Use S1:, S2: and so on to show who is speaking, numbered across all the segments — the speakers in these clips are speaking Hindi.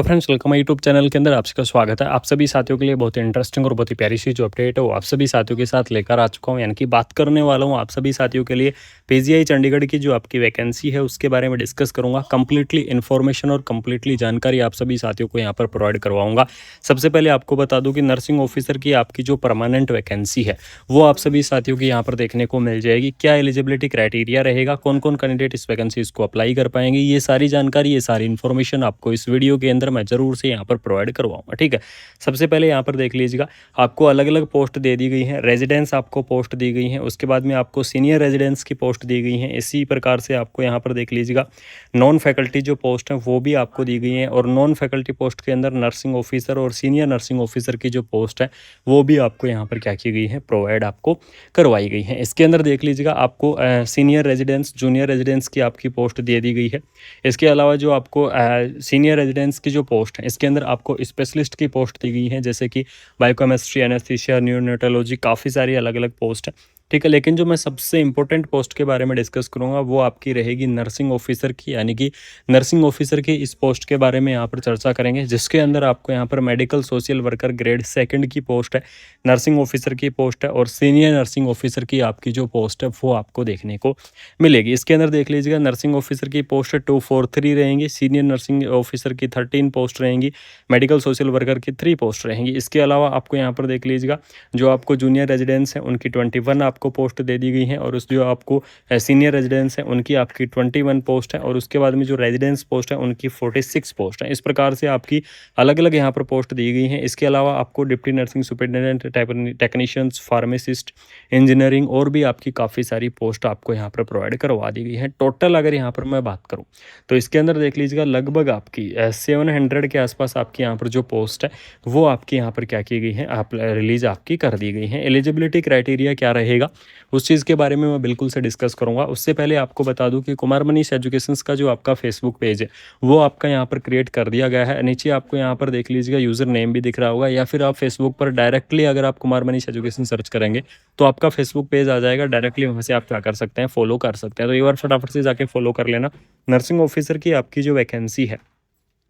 S1: तो फ्रेंड्स वेलकम यूट्यूब चैनल के अंदर आप सबका स्वागत है। आप सभी साथियों के लिए बहुत ही इंटरेस्टिंग और बहुत ही प्यारी सी जो अपडेट है वो आप सभी साथियों के साथ लेकर आ चुका हूँ। यानी कि बात करने वाला हूँ आप सभी साथियों के लिए पीजीआई चंडीगढ़ की जो आपकी वैकेंसी है उसके बारे में डिस्कस करूंगा। कंप्लीटली इन्फॉर्मेशन और कंप्लीटली जानकारी आप सभी साथियों को यहाँ पर प्रोवाइड करवाऊंगा। सबसे पहले आपको बता दूँ कि नर्सिंग ऑफिसर की आपकी जो परमानेंट वैकेंसी है वो आप सभी साथियों की यहाँ पर देखने को मिल जाएगी। क्या एलिजिबिलिटी क्राइटेरिया रहेगा, कौन कौन कैंडिडेट इस वैकेंसी को अप्लाई कर पाएंगे, ये सारी जानकारी ये सारी इन्फॉर्मेशन आपको इस वीडियो के अंदर मैं ज़रूर से यहाँ पर प्रोवाइड करवाऊंगा। ठीक है, सबसे पहले यहाँ पर देख लीजिएगा, आपको अलग अलग पोस्ट दे दी गई हैं। रेजिडेंस आपको पोस्ट दी गई हैं, उसके बाद में आपको सीनियर रेजिडेंस की पोस्ट दी गई हैं। इसी प्रकार से आपको यहाँ पर देख लीजिएगा नॉन फैकल्टी जो पोस्ट हैं वो भी आपको दी गई हैं। और नॉन फैकल्टी पोस्ट के अंदर नर्सिंग ऑफिसर और सीनियर नर्सिंग ऑफिसर की जो पोस्ट है वो भी आपको यहाँ पर क्या की गई है, प्रोवाइड आपको करवाई गई है। इसके अंदर देख लीजिएगा आपको सीनियर रेजिडेंस जूनियर रेजिडेंस की आपकी पोस्ट दे दी गई है। इसके अलावा जो आपको सीनियर रेजिडेंस की जो पोस्ट है इसके अंदर आपको स्पेशलिस्ट की पोस्ट दी गई है, जैसे कि बायोकेमिस्ट्री, एनेस्थीसिया, न्यूरोनेटोलॉजी, काफ़ी सारी अलग अलग पोस्ट है। ठीक है, लेकिन जो मैं सबसे इंपॉर्टेंट पोस्ट के बारे में डिस्कस करूंगा वो आपकी रहेगी नर्सिंग ऑफिसर की। यानी कि नर्सिंग ऑफिसर की इस पोस्ट के बारे में यहाँ पर चर्चा करेंगे, जिसके अंदर आपको यहाँ पर medical social worker grade second की पोस्ट है, नर्सिंग ऑफिसर की पोस्ट है और सीनियर नर्सिंग ऑफिसर की आपकी जो पोस्ट है वो आपको देखने को मिलेगी। इसके अंदर देख लीजिएगा नर्सिंग ऑफिसर की पोस्ट 243 रहेंगी, सीनियर नर्सिंग ऑफिसर की 13 पोस्ट रहेंगी, मेडिकल सोशल वर्कर की 3 पोस्ट रहेंगी। इसके अलावा आपको यहाँ पर देख लीजिएगा जो आपको जूनियर रेजिडेंस है उनकी 21 आपको पोस्ट दे दी गई है और उस जो आपको सीनियर रेजिडेंस है उनकी आपकी 21 पोस्ट है और उसके बाद में जो रेजिडेंस पोस्ट है उनकी 46 पोस्ट है। इस प्रकार से आपकी अलग अलग यहाँ पर पोस्ट दी गई हैं। इसके अलावा आपको deputy nursing superintendent, technicians, pharmacist, engineering और भी आपकी काफ़ी सारी पोस्ट आपको यहाँ पर प्रोवाइड करवा दी गई है। टोटल अगर यहाँ पर मैं बात करूँ तो इसके अंदर देख लीजिएगा लगभग आपकी 700 के आसपास आपकी यहाँ पर जो पोस्ट है वो आपकी यहाँ पर क्या की गई है, आप रिलीज आपकी कर दी गई है। एलिजिबिलिटी क्राइटेरिया क्या रहेगा उस चीज़ के बारे में मैं बिल्कुल से डिस्कस करूँगा। उससे पहले आपको बता दूँ कि कुमार मनीष एजुकेशंस का जो आपका फेसबुक पेज है वो आपका यहाँ पर क्रिएट कर दिया गया है। नीचे आपको यहाँ पर देख लीजिएगा यूज़र नेम भी दिख रहा होगा, या फिर आप फेसबुक पर डायरेक्टली अगर आप कुमार मनीष एजुकेशन सर्च करेंगे तो आपका फेसबुक पेज आ जाएगा। डायरेक्टली वहाँ से आप क्या कर सकते हैं, फॉलो कर सकते हैं। तो एक बार फटाफट से जाके फॉलो कर लेना। नर्सिंग ऑफिसर की आपकी जो वैकेंसी है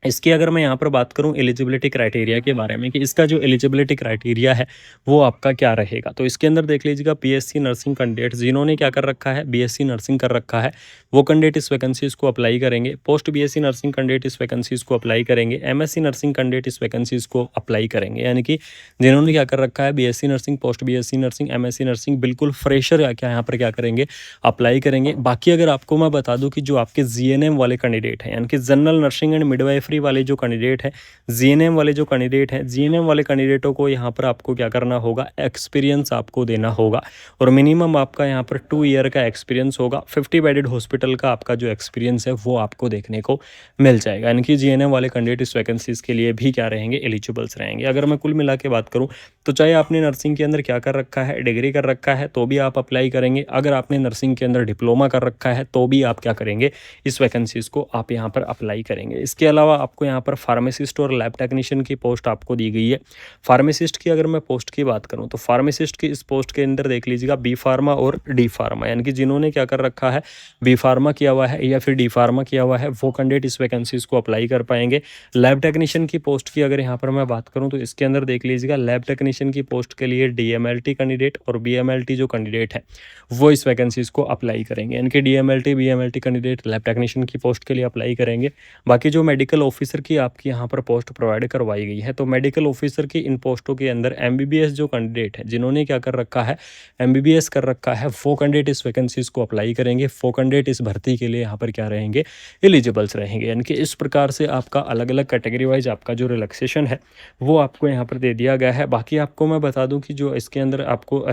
S1: इसकी अगर मैं यहाँ पर बात करूँ एलिजिबिलिटी क्राइटेरिया के बारे में कि इसका जो एलिजिबिलिटी क्राइटेरिया है वो आपका क्या रहेगा, तो इसके अंदर देख लीजिएगा बीएससी नर्सिंग कैंडिडेट जिन्होंने क्या कर रखा है, बीएससी नर्सिंग कर रखा है वो कैंडिडेट इस वैकेंसीज को अप्लाई करेंगे। पोस्ट बीएससी नर्सिंग कैंडिडेट इस वैकेंसीज को अप्लाई करेंगे। एमएससी नर्सिंग कैंडिडेट इस वैकेंसीज को अप्लाई करेंगे। यानी कि जिन्होंने क्या कर रखा है, BSc nursing, post BSc nursing, MSc nursing, बिल्कुल फ्रेशर क्या यहाँ पर क्या करेंगे, अप्लाई करेंगे। बाकी अगर आपको मैं बता दूँ कि जो आपके जीएनएम वाले कैंडिडेट हैं, यानी कि जनरल नर्सिंग एंड मिडवाइफरी वाले जो कैंडिडेट है, जीएनएम वाले जो कैंडिडेट हैं, जीएनएम वाले कैंडिडेटों को यहाँ पर आपको क्या करना होगा, एक्सपीरियंस आपको देना होगा और मिनिमम आपका यहाँ पर 2 ईयर का एक्सपीरियंस होगा। 50 बेडेड हॉस्पिटल का आपका जो एक्सपीरियंस है वो आपको देखने को मिल जाएगा। यानी कि जीएनएम वाले कैंडिडेट इस वैकेंसीज के लिए भी क्या रहेंगे, एलिजिबल्स रहेंगे। अगर मैं कुल मिला के बात करूँ तो चाहे आपने नर्सिंग के अंदर क्या कर रखा है, डिग्री कर रखा है तो भी आप अप्लाई करेंगे। अगर आपने नर्सिंग के अंदर डिप्लोमा कर रखा है तो भी आप क्या करेंगे, इस वैकेंसीज को आप यहाँ पर अप्लाई करेंगे। इसके अलावा आपको यहाँ पर फार्मासिस्ट और लैब टेक्नीशियन की पोस्ट आपको दी गई है। फार्मासिस्ट की अगर मैं पोस्ट की बात करूं तो फार्मासिस्ट की इस पोस्ट के अंदर देख लीजिएगा बी फार्मा और डी फार्मा, यानी कि जिन्होंने क्या कर रखा है, बी फार्मा किया हुआ है या फिर डी फार्मा किया हुआ है वो कैंडिडेट इस वैकेंसीज को अप्लाई कर पाएंगे। लैब टेक्नीशियन की पोस्ट की अगर यहाँ पर मैं बात करूँ तो इसके अंदर देख लीजिएगा लैब टेक्नीशियन की पोस्ट के लिए डीएमएलटी कैंडिडेट और बीएमएलटी जो कैंडिडेट है वो इस वैकेंसीज को अप्लाई करेंगे। यानी कि DMLT BMLT candidate lab technician की पोस्ट के लिए अप्लाई करेंगे। बाकी जो मेडिकल ऑफिसर की आपकी यहाँ पर पोस्ट प्रोवाइड करवाई गई है, तो मेडिकल ऑफिसर की इन पोस्टों के अंदर एमबीबीएस जो कैंडिडेट है, जिन्होंने क्या कर रखा है, एमबीबीएस कर रखा है, वो कैंडिडेट इस वैकेंसीज को अप्लाई करेंगे। वो कैंडिडेट इस भर्ती के लिए यहाँ पर क्या रहेंगे, एलिजिबल्स रहेंगे। यानी कि इस प्रकार से आपका अलग अलग कैटेगरी वाइज आपका जो रिलैक्सेशन है वो आपको यहाँ पर दे दिया गया है। बाकी आपको मैं बता दूँ कि जो इसके अंदर आपको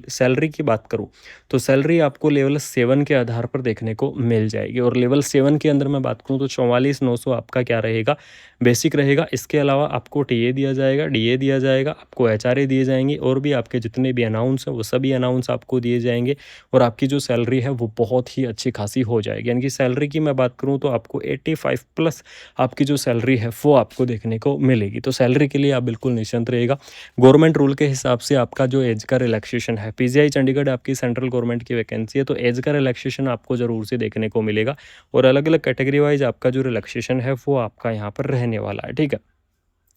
S1: सैलरी की बात करूँ तो सैलरी आपको लेवल 7 के आधार पर देखने को मिल जाएगी और लेवल 7 के अंदर मैं बात करूँ तो 44,900 आपका क्या रहेगा, बेसिक रहेगा। इसके अलावा आपको टीए दिया जाएगा, डीए दिया जाएगा, आपको एचआरए दिए जाएंगे और भी आपके जितने भी अनाउंस हैं वो सभी अनाउंस आपको दिए जाएंगे और आपकी जो सैलरी है वो बहुत ही अच्छी खासी हो जाएगी। यानी कि सैलरी की मैं बात करूँ तो आपको 85 प्लस आपकी जो सैलरी है वो आपको देखने को मिलेगी। तो सैलरी के लिए आप बिल्कुल निश्चिंत रहेगा। गवर्नमेंट रूल के हिसाब से आपका जो एज का रिलैक्सेशन है, पीजीआई चंडीगढ़ आपकी सेंट्रल गवर्नमेंट की वैकेंसी है तो एज का रिलैक्सेशन आपको ज़रूर से देखने को मिलेगा और अलग अलग कैटेगरी वाइज आपका जो रिलैक्सेशन है वो आप आपका यहाँ पर रहने वाला है, ठीक है।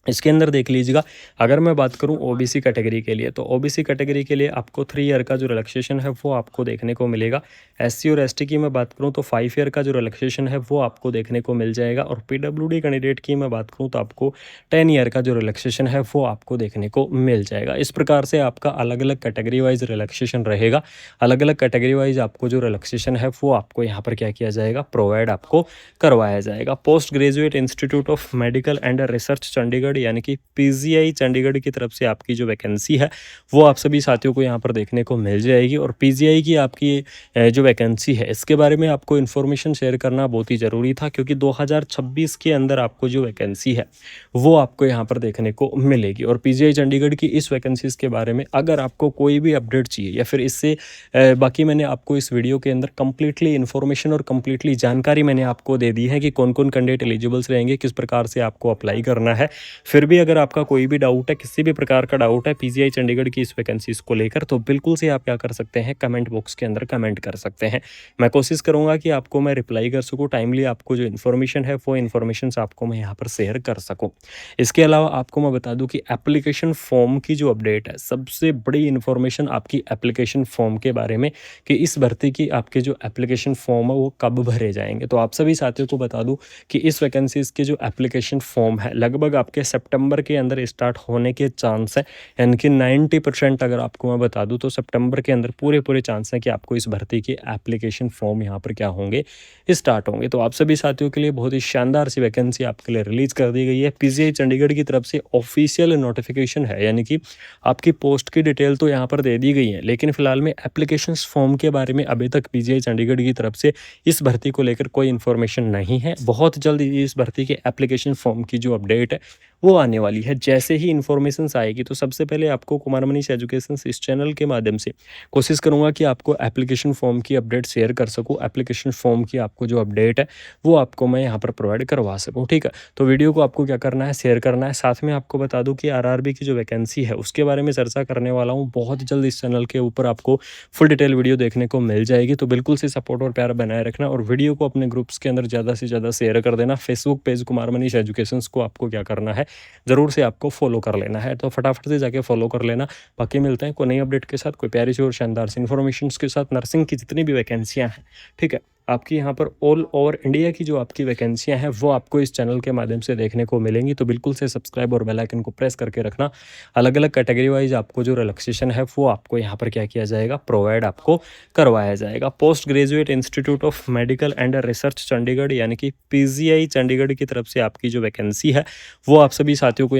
S1: इसके अंदर देख लीजिएगा, अगर मैं बात करूं ओबीसी कैटेगरी के लिए, तो ओबीसी कैटेगरी के लिए आपको 3 ईयर का जो रिलैक्सेशन है वो आपको देखने को मिलेगा। एससी और एसटी की मैं बात करूं तो 5 ईयर का जो रिलैक्सेशन है वो आपको देखने को मिल जाएगा। और पीडब्ल्यूडी कैंडिडेट की मैं बात करूं तो आपको 10 ईयर का जो रिलैक्सेशन है वो आपको देखने को मिल जाएगा। इस प्रकार से आपका अलग अलग कैटेगरी वाइज रिलैक्सेशन रहेगा। अलग अलग कैटेगरी वाइज आपको जो रिलैक्सेशन है वो आपको यहाँ पर क्या किया जाएगा, प्रोवाइड आपको करवाया जाएगा। Post graduate institute of medical and research Chandigarh यानी कि पीजीआई चंडीगढ़ की तरफ से आपकी जो वैकेंसी है वो आप सभी साथियों को यहाँ पर देखने को मिल जाएगी। और पीजीआई की आपकी जो वैकेंसी है इसके बारे में आपको इन्फॉर्मेशन शेयर करना बहुत ही ज़रूरी था, क्योंकि 2026 के अंदर आपको जो वैकेंसी है वो आपको यहाँ पर देखने को मिलेगी। और पीजीआई चंडीगढ़ की इस वैकेंसीज़ के बारे में अगर आपको कोई भी अपडेट चाहिए या फिर इससे बाकी मैंने आपको इस वीडियो के अंदर कंप्लीटली इन्फॉर्मेशन और कंप्लीटली जानकारी मैंने आपको दे दी है कि कौन कौन कैंडिडेट एलिजिबल्स रहेंगे, किस प्रकार से आपको अप्लाई करना है। फिर भी अगर आपका कोई भी डाउट है, किसी भी प्रकार का डाउट है पीजीआई चंडीगढ़ की इस वैकेंसीज को लेकर, तो बिल्कुल से आप क्या कर सकते हैं, कमेंट बॉक्स के अंदर कमेंट कर सकते हैं। मैं कोशिश करूंगा कि आपको मैं रिप्लाई कर सकूं टाइमली, आपको जो इन्फॉर्मेशन है वो इन्फॉर्मेशन आपको मैं यहाँ पर शेयर कर सकूँ। इसके अलावा आपको मैं बता दूँ कि एप्लीकेशन फॉर्म की जो अपडेट है, सबसे बड़ी इन्फॉर्मेशन आपकी एप्लीकेशन फॉर्म के बारे में कि इस भर्ती की आपके जो एप्लीकेशन फॉर्म है वो कब भरे जाएंगे। तो आप सभी साथियों को बता दूं कि इस वैकेंसीज के जो एप्लीकेशन फॉर्म है लगभग आपके सितंबर के अंदर स्टार्ट होने के चांस है, यानी कि 90% अगर आपको मैं बता दूं तो सितंबर के अंदर पूरे चांस हैं कि आपको इस भर्ती के एप्लीकेशन फॉर्म यहाँ पर क्या होंगे, स्टार्ट होंगे। तो आप सभी साथियों के लिए बहुत ही शानदार सी वैकेंसी आपके लिए रिलीज कर दी गई है। पीजीआई चंडीगढ़ की तरफ से ऑफिशियल नोटिफिकेशन है, यानी कि आपकी पोस्ट की डिटेल तो यहाँ पर दे दी गई है, लेकिन फिलहाल में एप्लीकेशन फॉर्म के बारे में अभी तक पीजीआई चंडीगढ़ की तरफ से इस भर्ती को लेकर कोई इन्फॉर्मेशन नहीं है। बहुत जल्द इस भर्ती के एप्लीकेशन फॉर्म की जो अपडेट है वो आने वाली है। जैसे ही इन्फॉर्मेशन आएगी तो सबसे पहले आपको कुमार मनीष एजुकेशन इस चैनल के माध्यम से कोशिश करूंगा कि आपको एप्लीकेशन फॉर्म की अपडेट शेयर कर सकूं। एप्लीकेशन फॉर्म की आपको जो अपडेट है वो आपको मैं यहाँ पर प्रोवाइड करवा सकूँ, ठीक है। तो वीडियो को आपको क्या करना है, शेयर करना है। साथ में आपको बता दूँ कि आरआरबी की जो वैकेंसी है उसके बारे में चर्चा करने वाला हूँ बहुत जल्द। इस चैनल के ऊपर आपको फुल डिटेल वीडियो देखने को मिल जाएगी। तो बिल्कुल से सपोर्ट और प्यार बनाए रखना और वीडियो को अपने ग्रुप्स के अंदर ज़्यादा से ज़्यादा शेयर कर देना। Facebook page Kumar Manish education को आपको क्या करना है, ज़रूर से आपको फॉलो कर लेना है। तो फटाफट से जाके फॉलो कर लेना। बाकी मिलते हैं कोई नई अपडेट के साथ, कोई प्यारी सी और शानदार सी इन्फॉर्मेशन के साथ। नर्सिंग की जितनी भी वैकेंसियाँ हैं, ठीक है, आपकी यहाँ पर ऑल ओवर इंडिया की जो आपकी वैकेंसियाँ हैं वो आपको इस चैनल के माध्यम से देखने को मिलेंगी। तो बिल्कुल से सब्सक्राइब और बेल आइकन को प्रेस करके रखना। अलग अलग कैटेगरी वाइज आपको जो रिलैक्सेशन है वो आपको यहाँ पर क्या किया जाएगा, प्रोवाइड आपको करवाया जाएगा। Post graduate institute of medical and research Chandigarh यानी कि पीजीआई चंडीगढ़ की तरफ से आपकी जो वैकेंसी है वो आप सभी साथियों को